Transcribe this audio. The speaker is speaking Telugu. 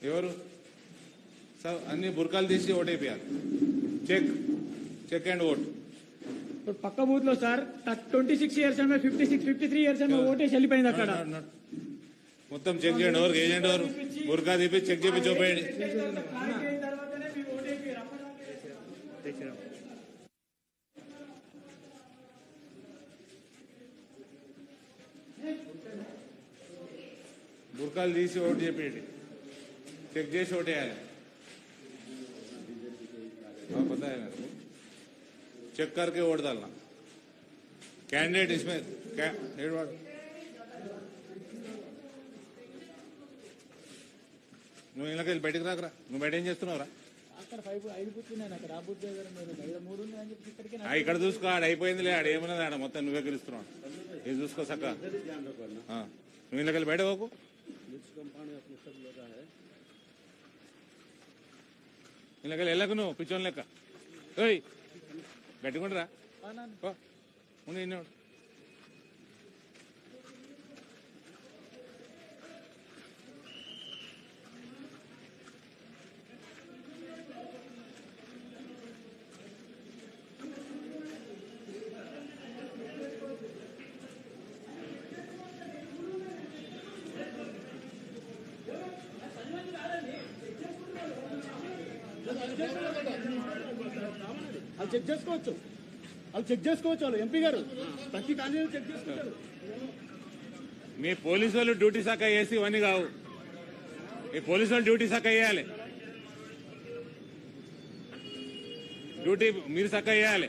ఎవరు అన్ని బుర్కాలు తీసి ఓటేపియాలి. Check check and vote. ఇప్పుడు పక్క బూత్ లో సార్ 26 ఇయర్స్ 53 ఇయర్స్ ఓటేసి వెళ్ళిపోయింది అక్కడ. మొత్తం చెక్ చేయండి. ఎవరు ఏజెంట్ ఎవరు బుర్కా తీపి చెక్ చేపి చూపేయండి. బుర్కాలు తీసి ఓటు చెప్పేయండి. చెక్ చేసి ఓటు వేయాలి. पता है मेरे को. चेक करके वोट डालना. कैंडिडेट इसमें నువ్వు ఇళ్ళకి వెళ్ళి బయటకు రాకరా. నువ్వు బయట ఏం చేస్తున్నావురా? ఇక్కడ చూసుకో. ఆడ అయిపోయిందిలే. ఆడ ఏమన్నది ఆడ మొత్తం నువ్వే గెలుస్తున్నావు. ఇది చూసుకో సక్క. నువ్వు ఇళ్ళకి వెళ్ళి బయట పోకు. ఇళ్ళకి వెళ్ళకు. నువ్వు పిచ్చోని లెక్క ఓయ్ గట్టికుంటరా ఉండి ఇన్నోడు. వాళ్ళు చెక్ చేసుకోవచ్చు. వాళ్ళు ఎంపీ గారు ప్రతి క్యాండిడేట్ చెక్ చేసుకుంటారు. మీ పోలీసు వాళ్ళు డ్యూటీ శాఖ వేసి ఇవన్నీ కావు. మీ పోలీసు వాళ్ళు డ్యూటీ శాఖ వేయాలి. డ్యూటీ మీరు శాఖ వేయాలి.